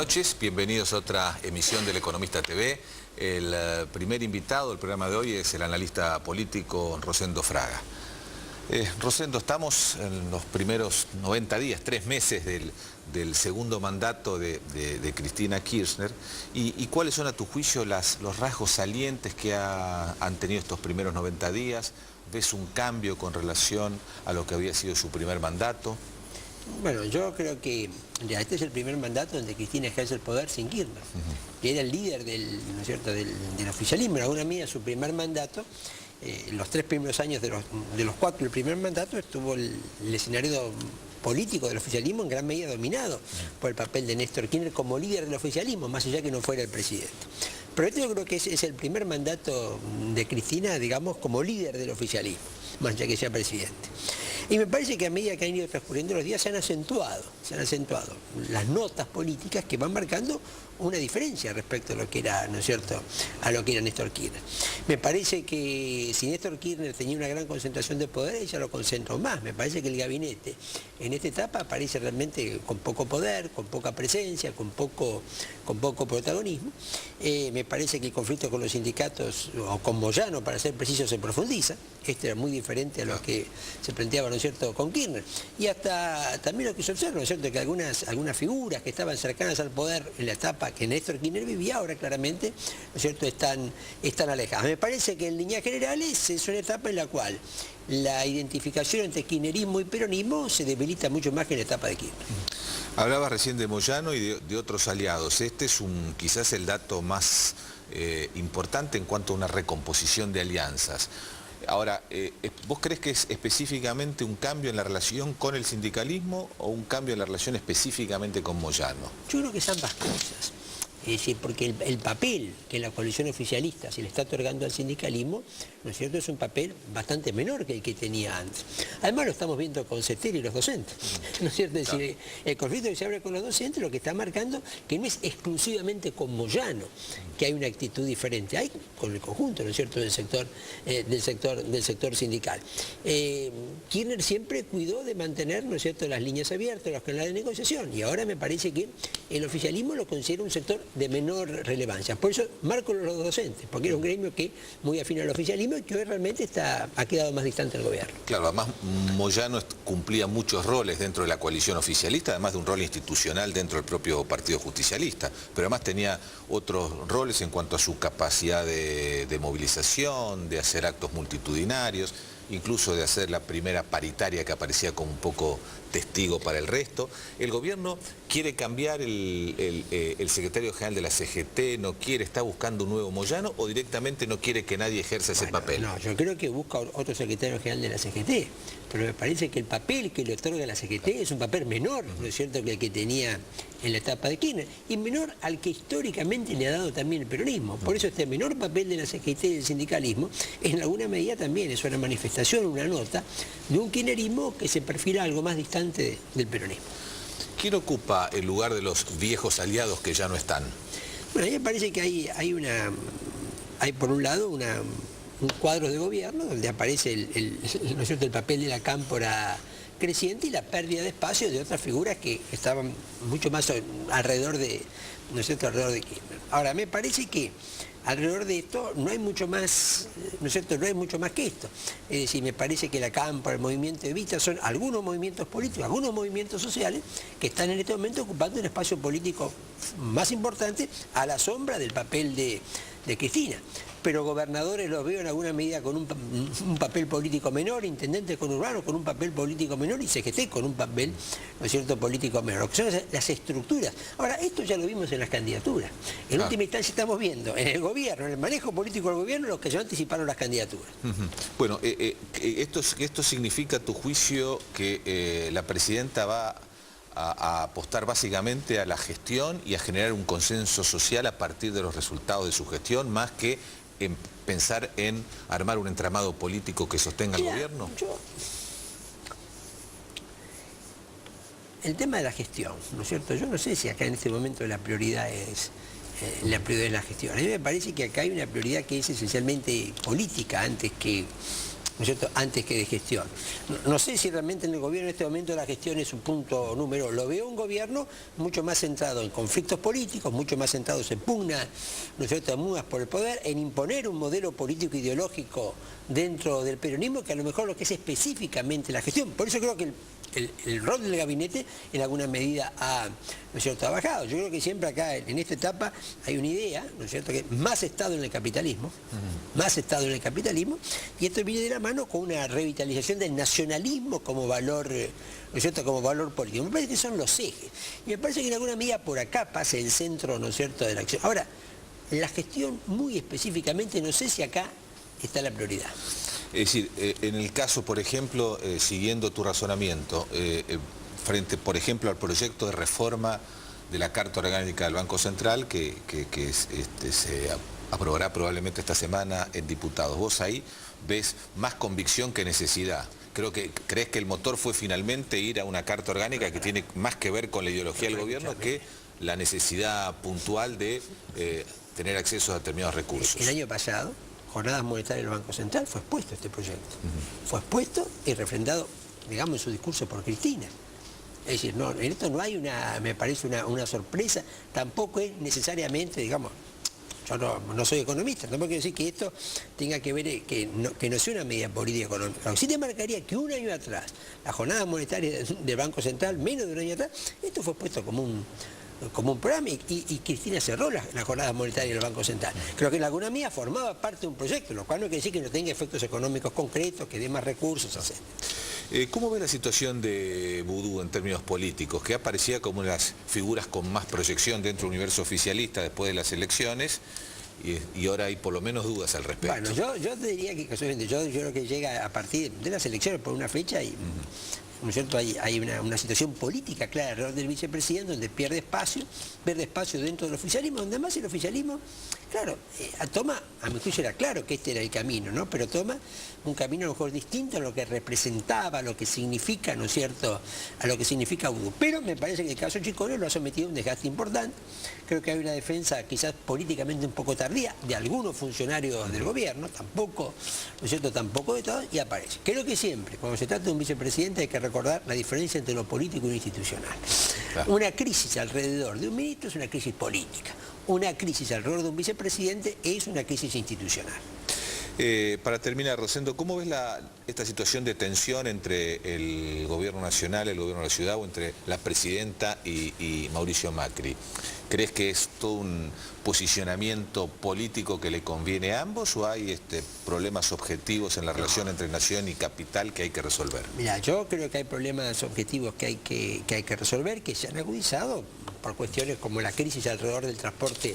noches, bienvenidos a otra emisión del Economista TV. El primer invitado del programa de hoy es el analista político Rosendo Fraga. Rosendo, estamos en los primeros 90 días, 3 meses del segundo mandato de Cristina Kirchner. ¿Y cuáles son a tu juicio los rasgos salientes que han tenido estos primeros 90 días? ¿Ves un cambio con relación a lo que había sido su primer mandato? Bueno, yo creo que ya este es el primer mandato donde Cristina ejerce el poder sin Kirchner, que era el líder ¿no es cierto?, del oficialismo. En alguna medida su primer mandato, los 3 primeros años de los 4 del primer mandato, estuvo el escenario político del oficialismo en gran medida dominado por el papel de Néstor Kirchner como líder del oficialismo, más allá que no fuera el presidente. Pero este yo creo que es el primer mandato de Cristina, digamos, como líder del oficialismo, más allá que sea presidente. Y me parece que a medida que han ido transcurriendo los días se han acentuado las notas políticas que van marcando una diferencia respecto a lo que era, ¿no es cierto?, a lo que era Néstor Kirchner. Me parece que si Néstor Kirchner tenía una gran concentración de poder, ella lo concentró más. Me parece que el gabinete en esta etapa aparece realmente con poco poder, con poca presencia, con poco protagonismo. Me parece que el conflicto con los sindicatos, o con Moyano, para ser preciso, se profundiza. Este era muy diferente a lo que se planteaba, ¿no es cierto?, con Kirchner. Y hasta también lo que se observa, ¿no es cierto?, que algunas figuras que estaban cercanas al poder en la etapa que Néstor Kirchner vivía, ahora claramente, ¿no es cierto?, están alejadas. Me parece que en líneas generales es una etapa en la cual la identificación entre kirchnerismo y peronismo se debilita mucho más que en la etapa de Kirchner. Hablabas recién de Moyano y de otros aliados. Este es quizás el dato más importante en cuanto a una recomposición de alianzas. Ahora, ¿vos crees que es específicamente un cambio en la relación con el sindicalismo o un cambio en la relación específicamente con Moyano? Yo creo que es ambas cosas. Es decir, porque el papel que la coalición oficialista se le está otorgando al sindicalismo, ¿no es cierto?, es un papel bastante menor que el que tenía antes. Además lo estamos viendo con CETER y los docentes, ¿no es cierto? Es decir, el conflicto que se abre con los docentes lo que está marcando que no es exclusivamente con Moyano que hay una actitud diferente, hay con el conjunto, ¿no es cierto?, del sector sindical. Kirchner siempre cuidó de mantener, ¿no es cierto?, las líneas abiertas, los canales de negociación, y ahora me parece que el oficialismo lo considera un sector de menor relevancia. Por eso marco los docentes, porque era un gremio que muy afín al oficialismo y que hoy realmente ha quedado más distante del gobierno. Claro, además Moyano cumplía muchos roles dentro de la coalición oficialista, además de un rol institucional dentro del propio Partido Justicialista, pero además tenía otros roles en cuanto a su capacidad de movilización, de hacer actos multitudinarios, incluso de hacer la primera paritaria que aparecía como un poco testigo para el resto. ¿El gobierno quiere cambiar el secretario general de la CGT, no quiere, está buscando un nuevo Moyano o directamente no quiere que nadie ejerza ese papel? No, yo creo que busca otro secretario general de la CGT, pero me parece que el papel que le otorga la CGT es un papel menor, ¿no es cierto?, que el que tenía en la etapa de Kirchner, y menor al que históricamente le ha dado también el peronismo. Por eso este menor papel de la CGT y del sindicalismo, en alguna medida también es una manifestación, una nota de un kirchnerismo que se perfila algo más distante del peronismo. ¿Quién ocupa el lugar de los viejos aliados que ya no están? Bueno, a mí me parece que hay por un lado un cuadro de gobierno donde aparece ¿no es cierto?, el papel de la cámpora creciente y la pérdida de espacio de otras figuras que estaban mucho más alrededor de, ¿no es cierto?, alrededor de Kirchner. Ahora, me parece que alrededor de esto no hay mucho más, ¿no es cierto?, no hay mucho más que esto. Es decir, me parece que la cámpora, el movimiento Evita son algunos movimientos políticos, algunos movimientos sociales que están en este momento ocupando un espacio político más importante a la sombra del papel de Cristina. Pero gobernadores los veo en alguna medida con un papel político menor, intendentes conurbanos con un papel político menor y CGT con un papel, ¿no es cierto?, político menor, lo que son las estructuras. Ahora, esto ya lo vimos en las candidaturas. En última instancia estamos viendo en el gobierno, en el manejo político del gobierno, los que ya anticiparon las candidaturas. Bueno, esto significa, a tu juicio, que la presidenta va a apostar básicamente a la gestión y a generar un consenso social a partir de los resultados de su gestión, más que en pensar en armar un entramado político que sostenga al gobierno? El tema de la gestión, ¿no es cierto? Yo no sé si acá en este momento la prioridad es la gestión. A mí me parece que acá hay una prioridad que es esencialmente política antes que ¿no es cierto?, antes que de gestión. No sé si realmente en el gobierno en este momento la gestión es un punto número. Lo veo un gobierno mucho más centrado en conflictos políticos, mucho más centrado en pugnas, ¿no es cierto?, mudas por el poder, en imponer un modelo político ideológico dentro del peronismo, que a lo mejor lo que es específicamente la gestión. Por eso creo que el rol del gabinete en alguna medida ha, ¿no es cierto?, trabajado. Yo creo que siempre acá en esta etapa hay una idea, ¿no es cierto?, que más Estado en el capitalismo, más Estado en el capitalismo, y esto viene de la mano con una revitalización del nacionalismo como valor, ¿no es cierto?, como valor político. Me parece que son los ejes. Y me parece que en alguna medida por acá pasa el centro, ¿no es cierto?, de la acción. Ahora, la gestión muy específicamente, no sé si acá está la prioridad. Es decir, en el caso, por ejemplo, siguiendo tu razonamiento, frente, por ejemplo, al proyecto de reforma de la Carta Orgánica del Banco Central, que se aprobará probablemente esta semana en diputados, vos ahí ves más convicción que necesidad. ¿Crees que el motor fue finalmente ir a una Carta Orgánica que tiene más que ver con la ideología del gobierno que la necesidad puntual de tener acceso a determinados recursos? El año pasado, Jornadas Monetarias del Banco Central, fue expuesto este proyecto. Fue expuesto y refrendado, digamos, en su discurso por Cristina. Es decir, no, en esto no hay me parece una sorpresa, tampoco es necesariamente, digamos, yo no soy economista, tampoco quiero decir que esto tenga que ver, que no sea una medida política económica. Sí te marcaría que un año atrás, la jornada monetaria del Banco Central, menos de un año atrás, esto fue puesto como un programa y Cristina cerró la jornada monetaria del Banco Central. Creo que en alguna medida formaba parte de un proyecto, lo cual no quiere decir que no tenga efectos económicos concretos, que dé más recursos, etc. ¿Cómo ve la situación de Vudú en términos políticos, que aparecía como una de las figuras con más proyección dentro del universo oficialista después de las elecciones, y ahora hay por lo menos dudas al respecto? Bueno, yo te diría que casualmente, yo creo que llega a partir de las elecciones por una fecha y... ¿no es cierto? Hay una situación política clara alrededor del vicepresidente donde pierde espacio dentro del oficialismo, donde además el oficialismo, claro, toma, a mi juicio era claro que este era el camino, ¿no?, pero toma un camino a lo mejor distinto a lo que representaba, a lo que significa, ¿no es cierto?, a lo que significa Vudú. Pero me parece que el caso Chicone lo ha sometido a un desgaste importante. Creo que hay una defensa quizás políticamente un poco tardía de algunos funcionarios del gobierno, tampoco, ¿no es cierto?, tampoco de todos, y aparece. Creo que siempre, cuando se trata de un vicepresidente hay que recordar la diferencia entre lo político y lo institucional. Claro. Una crisis alrededor de un ministro es una crisis política. Una crisis alrededor de un vicepresidente es una crisis institucional. Para terminar, Rosendo, ¿cómo ves esta situación de tensión entre el gobierno nacional, el gobierno de la ciudad, o entre la presidenta y Mauricio Macri? ¿Crees que es todo un posicionamiento político que le conviene a ambos, o hay problemas objetivos en la relación entre nación y capital que hay que resolver? Mira, yo creo que hay problemas objetivos que hay que resolver, que se han agudizado por cuestiones como la crisis alrededor del transporte,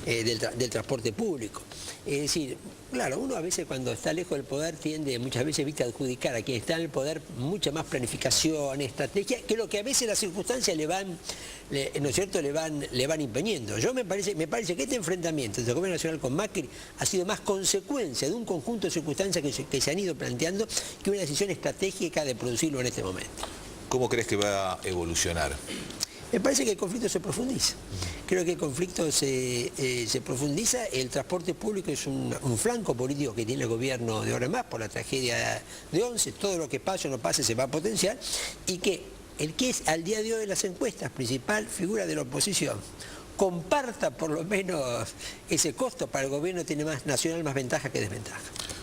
del transporte público. Es decir, claro, uno a veces cuando está lejos del poder tiende muchas veces a adjudicar a quien está en el poder mucha más planificación, estrategia, que lo que a veces las circunstancias le van, ¿no es cierto?, le van imponiendo. Me parece que este enfrentamiento entre el gobierno nacional con Macri ha sido más consecuencia de un conjunto de circunstancias que se han ido planteando que una decisión estratégica de producirlo en este momento. ¿Cómo crees que va a evolucionar? Me parece que el conflicto se profundiza. Creo que el conflicto se profundiza. El transporte público es un flanco político que tiene el gobierno de ahora en más por la tragedia de Once. Todo lo que pase o no pase se va a potenciar. Y que el que es al día de hoy de las encuestas principal figura de la oposición comparta por lo menos ese costo para el gobierno, tiene más nacional más ventaja que desventaja.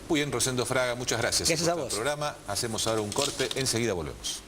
Muy bien, Rosendo Fraga, muchas gracias. Gracias a vos. Por el programa. Hacemos ahora un corte, enseguida volvemos.